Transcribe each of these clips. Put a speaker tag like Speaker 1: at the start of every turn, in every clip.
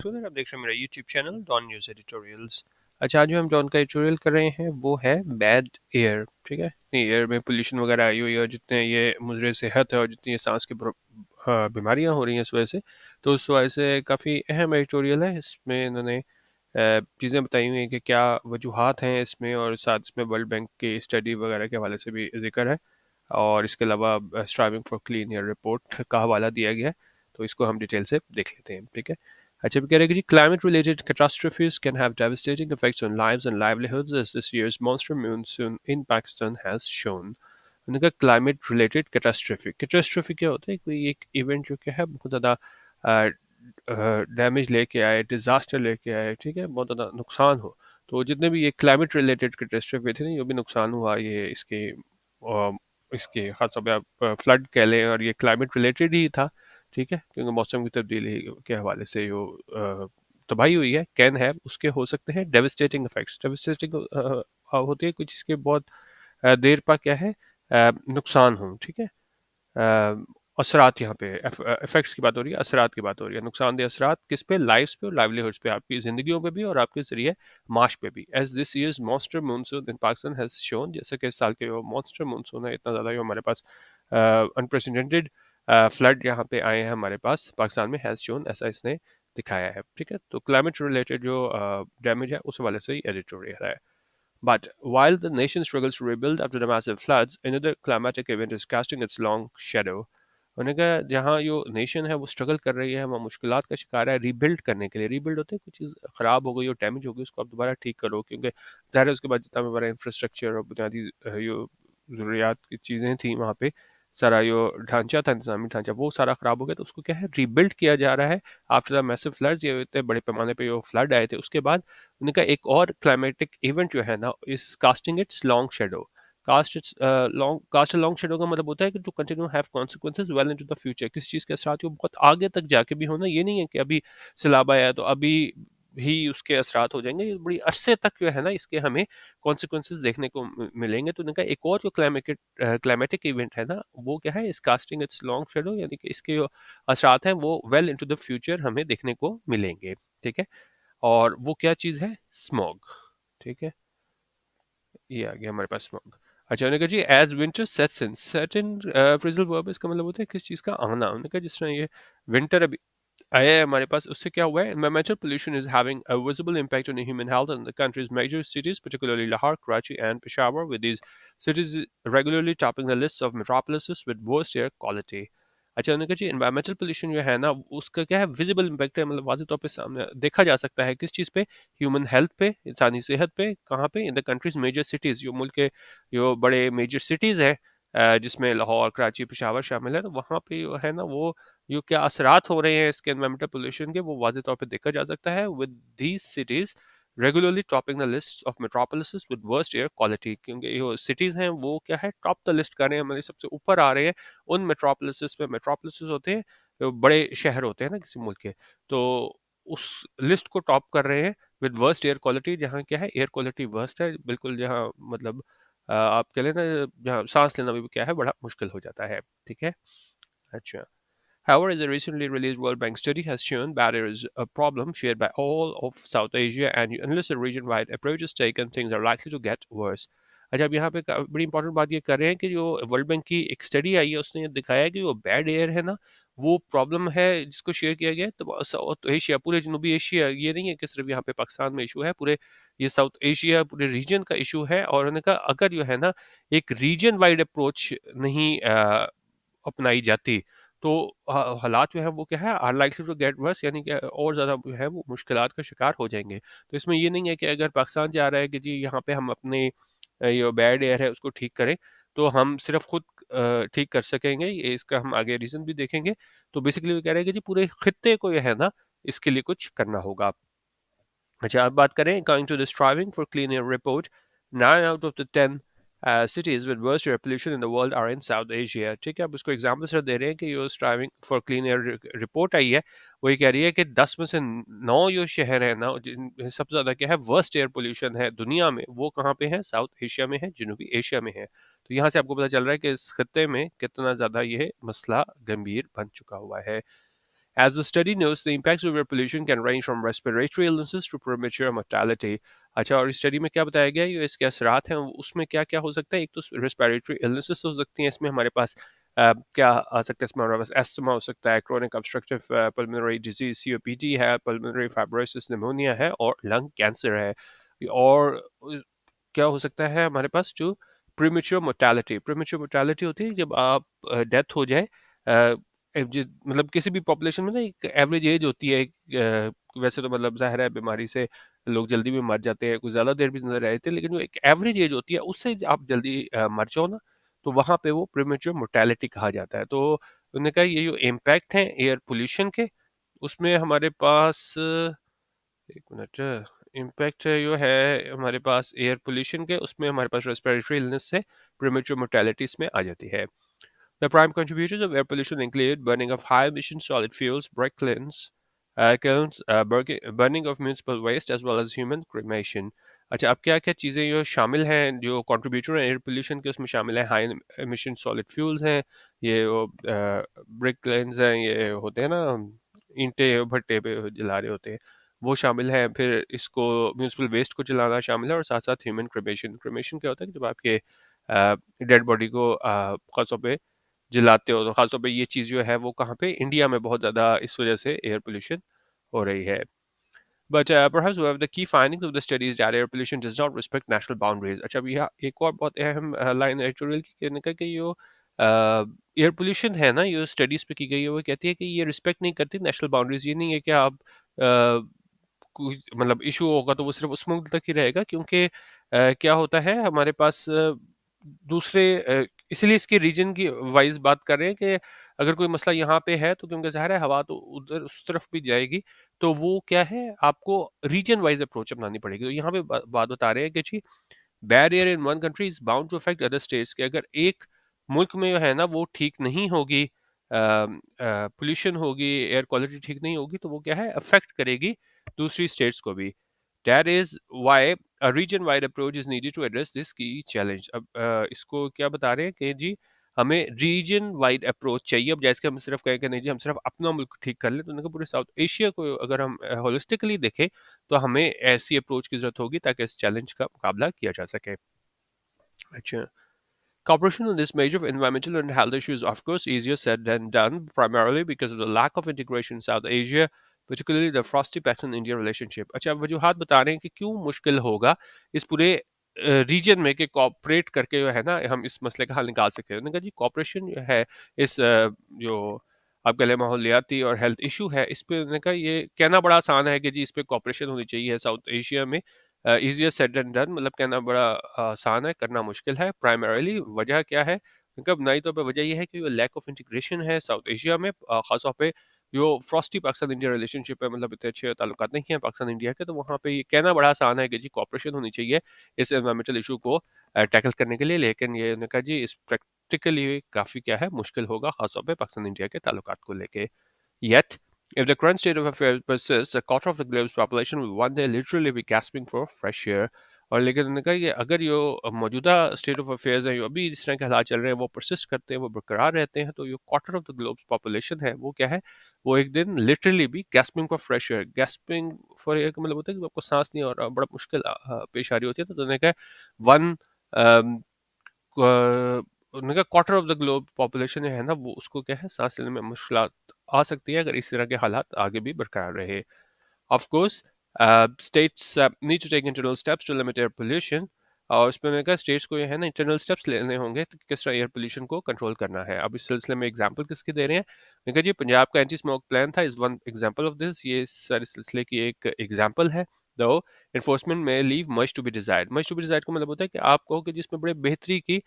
Speaker 1: मशहूर है। आप देख रहे हैं मेरा YouTube channel Dawn news editorials. अच्छा, आज जो हम डॉन का एडिटोरियल कर रहे हैं वो है बैड एयर। ठीक है, इतनी एयर में पोल्यूशन वगैरह आई हुई है और जितने ये मुजरे सेहत है और जितनी ये सांस की बीमारियां हो रही हैं इस वजह से, तो उस वजह से काफ़ी अहम एडिटोरियल है। इसमें इन्होंने चीज़ें बताई हुई हैं कि क्या वजूहात हैं इसमें, और साथ इसमें वर्ल्ड बैंक की स्टडी वगैरह के हवाले से भी जिक्र है। और इसके अलावा striving for clean air report का हवाला दिया गया है, तो इसको हम डिटेल से देख लेते हैं। ठीक है, अच्छा, भी कह रहे हैं कि climate related catastrophes can have devastating effects on lives and livelihoods as this year's monster monsoon in Pakistan has shown. उनका क्लाइमेट रिलेटेड कैटास्ट्रोफी क्या होता है? कोई एक इवेंट जो क्या है बहुत ज़्यादा डैमेज लेके आए, डिज़ास्टर लेके आए, ठीक है, बहुत ज़्यादा नुकसान हो। तो जितने भी ये क्लाइमेट रिलेटेड कैटास्ट्रोफी थे ना, ये भी नुकसान हुआ ये इसके खास तौर पे आप फ्लड कह लें, और ये क्लाइमेट रिलेटेड ही था। ठीक है, क्योंकि मौसम की तब्दीली के हवाले से जो तबाही हुई है, कैन है उसके हो सकते हैं डेविस्टेटिंग इफेक्ट्स। डेविस्टेटिंग होती है कुछ इसके बहुत देर पर क्या है नुकसान हो। ठीक है, असरात, यहाँ पे इफेक्ट्स की बात हो रही है, असरात की बात हो रही है। नुकसानदेह असरात किस पे? लाइफ्स पे और लाइवलीहुड्स पे, आपकी ज़िंदगियों पे भी और आपके ज़रिए माश पे भी। As this year's monster monsoon in Pakistan has shown, जैसे कि इस साल के जो मॉन्स्टर मानसून है, इतना ज़्यादा जो हमारे पास अनप्रेसिडेंटेड फ्लड यहाँ पे आए हैं हमारे पास पाकिस्तान में, हैज़ शोन, ऐसा इसने दिखाया है। ठीक है, तो क्लाइमेट रिलेटेड जो डैमेज है उस हवाले से ही एडिटोरियल है। But while the nation struggles to rebuild after the massive floods, another climatic event is casting its long shadow. उन्होंने कहा जहाँ जो नेशन है वो स्ट्रगल कर रही है, वहाँ मुश्किलात का शिकार है रीबिल्ड करने के लिए। रीबिल्ड होते है कोई चीज़ ख़राब हो गई और डैमेज हो गई, उसको आप दोबारा ठीक करो, क्योंकि ज़ाहिर है उसके बाद जितना भी हमारा इंफ्रास्ट्रक्चर और बुनियादी जो ज़रूरियात की चीज़ें थी वहाँ पे, सारा जो ढांचा था, इंतजामी ढांचा, वो सारा ख़राब हो गया, तो उसको क्या है रीबिल्ड किया जा रहा है। आफ्टर द मैसिव फ्लड्स, ये इतने बड़े पैमाने पे जो फ्लड आए थे उसके बाद उनका एक और क्लाइमेटिक इवेंट जो है ना इस casting its long shadow. Cast a long shadow का मतलब होता है कि to continue have consequences well into the future. किस चीज़ के असरात जो बहुत आगे तक जाके भी होना, ये नहीं है कि अभी सैलाब आया है तो अभी ही उसके असरात हो जाएंगे। ये बड़ी अरसे तक जो है ना इसके हमें कॉन्सिक्वेंसेज देखने को मिलेंगे। तो इनका एक और जो क्लाइमेटिक इवेंट है ना वो क्या है? इस कास्टिंग इट्स लॉन्ग शेडो, यानी कि इसके जो असरात हैं वो वेल इनटू द फ्यूचर हमें देखने को मिलेंगे। ठीक है, और वो क्या चीज़ है? स्मॉग। ठीक है, ये आ गया हमारे पास स्मॉग। अच्छा, उन्होंने कहा जी as winter sets in phrasal verb, इसका मतलब होता है किस चीज़ का आना। उन्होंने कहा जिस तरह ये विंटर अभी आया है हमारे पास, उससे क्या हुआ है? Environmental pollution is having a visible impact on the human health in the country's major cities, particularly Lahore, Karachi, and Peshawar, with these cities regularly topping the lists of metropolises with worst air quality. अच्छा, उन्होंने कहा जी environmental pollution जो है ना उसका क्या है? Visible impact है, मतलब वाज़ेह तौर पे सामने देखा जा सकता है। किस चीज़ पे? ह्यूमन हेल्थ पे, इंसानी सेहत पे। कहाँ पे? In the countries major cities, जो मुल्क के जो बड़े मेजर सिटीज़ हैं जिसमें लाहौर, कराची, पेशावर शामिल है, तो वहाँ पे जो है ना वो जो क्या असरात हो रहे हैं इसके एनवायरमेंटल पोल्यूशन के, वो वाज़ेह तौर पे देखा जा सकता है। With these cities regularly topping the list of metropolises with worst air quality, क्योंकि जो सिटीज़ हैं वो क्या है? टॉप द लिस्ट कर रहे हैं, हमारे सबसे ऊपर आ रहे हैं उन मेट्रोपोलिसेस में। मेट्रोपोलिसेस होते हैं जो बड़े शहर होते हैं ना किसी मुल्क के, तो उस लिस्ट को टॉप कर रहे हैं विद वर्स्ट एयर क्वालिटी, जहाँ क्या है? एयर क्वालिटी वर्स्ट है बिल्कुल, जहाँ मतलब आप कह लें ना जहाँ सांस लेना भी क्या है बड़ा मुश्किल हो जाता है। ठीक है, अच्छा। However, as a recently released World Bank study has shown, that there is a problem shared by all of South Asia, and unless a region-wide approach is taken, things are likely to get worse. अच्छा, अब यहाँ पे बड़ी important बात ये कर रहे हैं कि जो वर्ल्ड बैंक की एक स्टडी आई है उसने ये दिखाया है कि जो बैड एयर है ना वो प्रॉब्लम है जिसको शेयर किया गया है। तो साउथ एशिया, पूरे जनूबी एशिया, ये नहीं है कि सिर्फ यहाँ पे पाकिस्तान में इशू है, पूरे ये साउथ एशिया पूरे रीजन का इशू है। और उन्होंने कहा अगर जो है ना एक रीजन वाइड अप्रोच नहीं अपनाई जाती, तो हालात जो है वो क्या है? Are likely to get worse, यानी कि और ज़्यादा जो है वो मुश्किलात का शिकार हो जाएंगे। तो इसमें ये नहीं है कि अगर पाकिस्तान जा रहा है कि जी यहाँ पे हम अपने ये बैड एयर है उसको ठीक करें, तो हम सिर्फ खुद ठीक कर सकेंगे, ये इसका हम आगे रीज़न भी देखेंगे। तो बेसिकली वो कह रहे हैं कि जी पूरे खित्ते को जो है ना इसके लिए कुछ करना होगा। अच्छा, अब बात करें according to the striving for clean air report, 9 out of the 10 cities with worst air pollution in the world are in South Asia। ठीक है, अब उसको एग्जाम्पल सर दे रहे हैं कि जो striving for clean air report आई है वो ये कह रही है कि 10 में से 9 जो शहर है ना जिन सबसे ज़्यादा क्या है वर्स्ट एयर पोल्यूशन है दुनिया में, वो कहाँ पे है? साउथ एशिया में है, जनूबी एशिया में है। तो यहाँ से आपको पता चल रहा है कि इस खत्ते में कितना ज़्यादा ये मसला गंभीर बन चुका हुआ है। As the study notes, the impacts of air pollution can range from respiratory illnesses to premature mortality. अच्छा, और इस स्टडी में क्या बताया गया है, ये इसके असरात हैं उसमें क्या क्या हो सकता है। एक तो रेस्पिरेटरी इलनेसेस हो सकती हैं, इसमें हमारे पास क्या आ सकता है, इसमें हमारे पास एस्थमा हो सकता है, chronic obstructive pulmonary disease COPD है, पल्मोनरी फाइब्रोसिस निमोनिया है, और लंग कैंसर है। और क्या हो सकता है हमारे पास, जो प्रीमेच्योर मोर्टेलिटी होती है जब आप डेथ हो जाए। मतलब किसी भी पॉपुलेशन में ना एक एवरेज एज होती है, वैसे तो मतलब जाहिर है बीमारी से लोग जल्दी भी मर जाते हैं, कुछ ज़्यादा देर भी जिंदा रहते हैं, लेकिन जो एक एवरेज एज होती है उससे आप जल्दी मर जाओ ना, तो वहाँ पे वो प्रीमेच्योर मोर्टेलिटी कहा जाता है। तो उन्होंने कहा ये जो इम्पैक्ट हैं एयर पोल्यूशन के, उसमें हमारे पास एक मिनट, इम्पैक्ट जो है हमारे पास एयर पोल्यूशन के, उसमें हमारे पास रेस्पिरेटरी इलनेस से प्रीमेच्योर मोर्टेलिटी इसमें आ जाती है। The prime contributors of air pollution include burning of high-emission solid fuels, brick kilns, burning of municipal waste, as well as human cremation. अच्छा, अब क्या क्या चीज़ें जो शामिल हैं, जो कंट्रीब्यूटर हैं एयर पोल्यूशन के, उसमें शामिल है हाई एमिशन सॉलिड फ्यूल्स हैं, ये वो ब्रिक किल्न्स हैं, ये होते हैं ना, ईंटें भट्टे पे जला रहे होते हैं, वो शामिल है। फिर इसको म्यूनिसिपल वेस्ट को जलाना शामिल है, और साथ साथ ह्यूमन क्रेमेशन। क्रेमेशन क्या होता है कि जब आपके डेड बॉडी को खासतौर पे जलाते हो, तो खासतौर पे ये चीज़ जो है वो कहाँ पे, इंडिया में बहुत ज़्यादा इस वजह से एयर पोल्यूशन हो रही है। But perhaps one of the key findings of the study is that air pollution does not respect national boundaries. अच्छा, अब यह एक और बहुत अहम लाइन एडिटोरियल की कहने का कि जो एयर पोल्यूशन है ना, ये स्टडीज पे की गई है, वो कहती है कि ये रिस्पेक्ट नहीं करती नेशनल बाउंड्रीज। ये नहीं है कि आप मतलब इशू होगा तो वो सिर्फ उस मुल्क तक ही रहेगा, क्योंकि क्या होता है हमारे पास दूसरे इसलिए इसके रीजन की वाइज बात कर रहे हैं कि अगर कोई मसला यहाँ पे है तो क्योंकि ज़ाहिर है हवा तो उधर उस तरफ भी जाएगी, तो वो क्या है, आपको रीजन वाइज अप्रोच अपनानी पड़ेगी। तो यहाँ पे बात बता रहे हैं कि जी, barrier in one country is bound to affect other states, के अगर एक मुल्क में जो है ना वो ठीक नहीं होगी, पोल्यूशन होगी, एयर क्वालिटी ठीक नहीं होगी, तो वो क्या है, अफेक्ट करेगी दूसरी स्टेट्स को भी। That is why a region wide approach is needed to address this key challenge. अब इसको क्या बता रहे हैं कि जी, हमें रीजन वाइड अप्रोच चाहिए। अब जैसे कि हम सिर्फ कहें कि नहीं जी हम सिर्फ अपना मुल्क ठीक कर लें, तो उन्होंने कहा पूरे साउथ एशिया को अगर हम होलिस्टिकली देखें, तो हमें ऐसी अप्रोच की जरूरत होगी ताकि इस चैलेंज का मुकाबला किया जा सके। अच्छा, cooperation on this major environmental and health issue is, of course, easier said than done, primarily because of the lack of integration in South Asia, particularly the frosty Pakistan-India relationship. अच्छा, अब वजूहात बता रहे हैं कि क्यों मुश्किल होगा इस पूरे रीजन में कि कॉपरेट करके जो है ना हम इस मसले का हल निकाल सकते हैं। उन्होंने कहा जी, कॉपरेशन जो है इस जो आप कह लें माहौलियाती और हेल्थ इशू है, इस पे उन्होंने कहा ये कहना बड़ा आसान है कि जी इस पे कॉपरेशन होनी चाहिए साउथ एशिया में। ईजियर सेड देन डन, मतलब कहना बड़ा आसान है, करना मुश्किल है। प्राइमरीली वजह क्या है, उनका बुनियादी तौर पर वजह यह है कि जो लैक ऑफ इंटीग्रेशन है साउथ एशिया में, खासतौर पे जो फ्रॉस्टी पाकिस्तान इंडिया रिलेशनशिप है, मतलब इतने अच्छे ताल्लुकात नहीं हैं पाकिस्तान इंडिया के, तो वहाँ पे ये कहना बड़ा आसान है कि जी कॉपरेशन होनी चाहिए इस एनवायरमेंटल इशू को टैकल करने के लिए, लेकिन ये उन्होंने कहा जी इस प्रैक्टिकली काफ़ी क्या है, मुश्किल होगा, खासतौर पे पाकिस्तान इंडिया के ताल्लुकात को लेके। Yet, if the current state of affairs persists, a quarter of the globe's population will one day literally be gasping for fresh air. और लेकिन उन्होंने कहा कि अगर जो मौजूदा स्टेट ऑफ अफेयर्स हैं, जो अभी जिस तरह के हालात चल रहे हैं, वो परसिस्ट करते हैं, वो बरकरार रहते हैं, तो जो quarter of the globe's population है वो क्या है, वो एक दिन लिटरली भी gasping for fresh air, gasping for air का मतलब होता है कि आपको सांस नहीं और बड़ा मुश्किल पेश आ रही होती है। तो उन्होंने कहा वन उन्होंने कहा quarter of the globe population जो है ना, वो उसको क्या है, सांस लेने में मुश्किल आ सकती है अगर इस तरह के हालात आगे भी बरकरार रहे। Of course, states need to take internal steps to limit air pollution. और उसमें मैंने कहा स्टेट्स को ये है ना इंटरनल स्टेप्स लेने होंगे तो किस तरह एयर पोल्यूशन को कंट्रोल करना है। अब इस सिलसिले में एग्जांपल किसके दे रहे हैं, मैंने कहा जी पंजाब का एंटी स्मोक प्लान था, is one example of this, ये इस सारे सिलसिले की एक एग्जांपल है। दो इन्फोर्समेंट में leave much to be desired, much to be desired का मतलब होता है कि आप कहो कि जिसमें बड़े बेहतरी की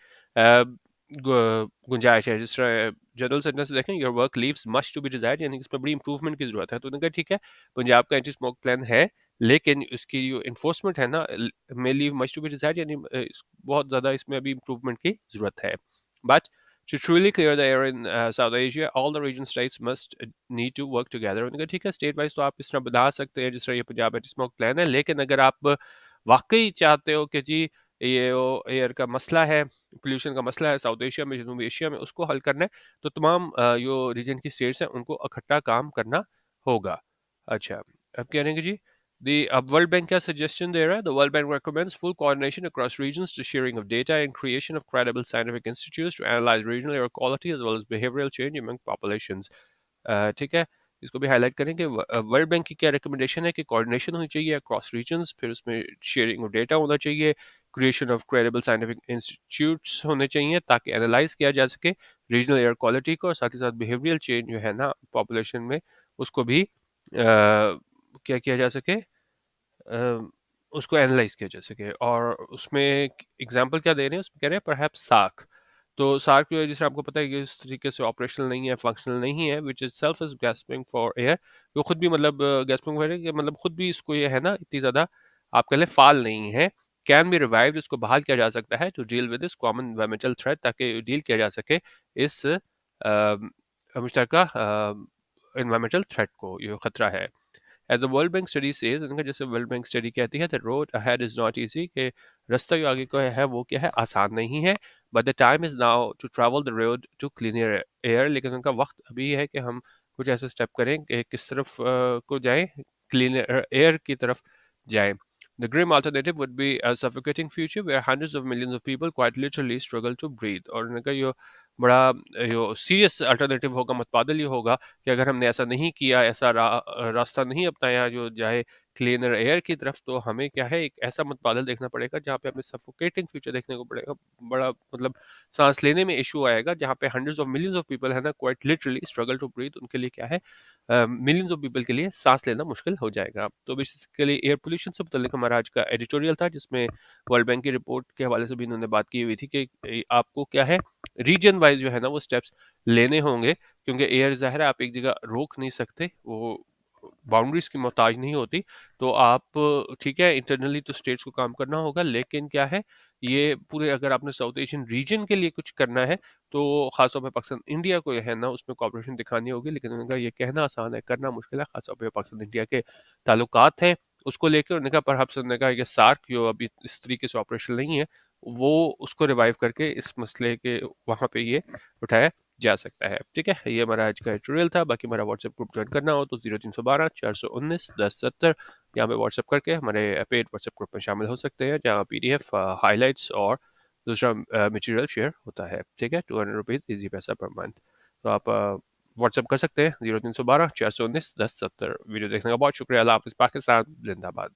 Speaker 1: गुंजाइश है। जिस तरह जनरल सेंटेंस से देखें, your work leaves much to be desired, यानी कि इसमें बड़ी इंप्रूवमेंट की जरूरत है। तो उन्होंने कहा ठीक है, पंजाब का एंटी स्मोक प्लान है, लेकिन उसकी जो इन्फोर्समेंट है ना, may leave much to be desired, यानी बहुत ज़्यादा इसमें अभी इंप्रूवमेंट की ज़रूरत है। But to truly clear the air in South Asia, all the region states must need to work together. उन्होंने कहा ठीक है, स्टेट वाइज तो आप इस तरह बना सकते हैं जिस तरह ये पंजाब एंटी स्मोक प्लान है, लेकिन अगर आप वाकई चाहते हो कि जी ये वो एयर का मसला है, पोल्यूशन का मसला है साउथ एशिया में, जनूबी एशिया में, उसको हल करना है, तो तमाम जो रीजन की स्टेट्स हैं उनको इकट्ठा काम करना होगा। अच्छा, अब कह रहे हैं कि जी the World Bank क्या suggestion दे रहा है? The World Bank recommends full coordination across regions to sharing of data and creation of credible scientific institutes to analyze regional air quality as well as behavioral change among populations. ठीक है, इसको भी highlight करें कि world bank की क्या recommendation है कि कोऑर्डिनेशन होनी चाहिए अक्रॉस रीजन्स, फिर उसमें शेयरिंग ऑफ डेटा होना चाहिए, creation of credible scientific institutes होने चाहिए ताकि एनालाइज किया जा सके रीजनल एयर क्वालिटी को, और साथ ही साथ बिहेवियरल चेंज जो है ना पॉपुलेशन में उसको भी क्या किया जा सके, अ, उसको एनालाइज किया जा सके। और उसमें एग्जांपल क्या दे रहे हैं, उसमें कह रहे हैं परहैप्स सार्क। तो सार्क जो है, जैसे आपको पता है कि इस तरीके से ऑपरेशनल नहीं है, फंक्शनल नहीं है, which is self is gasping for air. वो खुद भी मतलब गैस्पिंग फॉर एयर, मतलब खुद भी इसको ये है ना इतनी ज़्यादा आप कह लें फाल नहीं है, कैन बी रिवाइव, इसको बहाल किया जा सकता है to deal with this common environmental threat, ताकि डील किया जा सके इस मुश्तरका एनवायरमेंटल थ्रेट को, ये खतरा है। As the World Bank study says, उनका जैसे वर्ल्ड बैंक स्टडी कहती है, the road ahead is not easy, कि रास्ता जो आगे का है वो क्या है, आसान नहीं है, but the time is now to travel the road to cleaner air, लेकिन उनका वक्त अभी है कि हम कुछ ऐसे स्टेप करें कि किस तरफ को जाएं, क्लीनर एयर की तरफ जाएं। The grim alternative would be a suffocating future where hundreds of millions of people quite literally struggle to breathe. और उनका यो बड़ा यो सीरियस अल्टरनेटिव होगा, मुतबादल ये होगा कि अगर हमने ऐसा नहीं किया, ऐसा रास्ता नहीं अपनाया जो जाए क्लीनर एयर की तरफ, तो हमें क्या है एक ऐसा मुतबादल देखना पड़ेगा जहाँ पे हमें सफोकेटिंग फ्यूचर देखने को पड़ेगा, बड़ा मतलब सांस लेने में इशू आएगा, जहाँ पे hundreds of millions of people है ना quite literally struggle to breathe, उनके लिए क्या है मिलियंस ऑफ पीपल के लिए सांस लेना मुश्किल हो जाएगा। तो बेसिकली एयर पोल्यूशन से मुतल्लिक हमारा आज का एडिटोरियल था, जिसमें वर्ल्ड बैंक की रिपोर्ट के हवाले से भी इन्होंने बात की हुई थी कि आपको क्या है रीजन वाइज जो है ना वो स्टेप्स लेने होंगे, क्योंकि एयर ज़ाहिर है आप एक जगह रोक नहीं सकते, वो बाउंड्रीज की मोहताज नहीं होती। तो आप ठीक है इंटरनली तो स्टेट्स को काम करना होगा, लेकिन क्या है ये पूरे अगर आपने साउथ एशियन रीजन के लिए कुछ करना है तो खासतौर पर पाकिस्तान इंडिया को है ना उसमें कॉपरेशन दिखानी होगी। लेकिन उनका ये कहना आसान है, करना मुश्किल है, खासतौर पर पाकिस्तान इंडिया के ताल्लुकात हैं उसको लेकर। उन्होंने कहा परहैप्स उन्होंने कहा ये सार्क जो अभी इस तरीके से ऑपरेशन नहीं है, वो उसको रिवाइव करके इस मसले के वहाँ पे ये उठाया जा सकता है। ठीक है, ये हमारा आज का ट्यूटोरियल था। बाकी हमारा व्हाट्सएप ग्रुप ज्वाइन करना हो तो 0312 419 1070 यहाँ पे व्हाट्सएप करके हमारे पेड व्हाट्सएप ग्रुप में शामिल हो सकते हैं, जहाँ PDF हाईलाइट्स और दूसरा मटेरियल शेयर होता है। ठीक है, ₹200 ईजी पैसा पर मंथ। तो आप व्हाट्सएप कर सकते हैं 0312 419 1070। वीडियो देखने का बहुत शुक्रिया। अल्लाह हाफिज़। पाकिस्तान जिंदाबाद।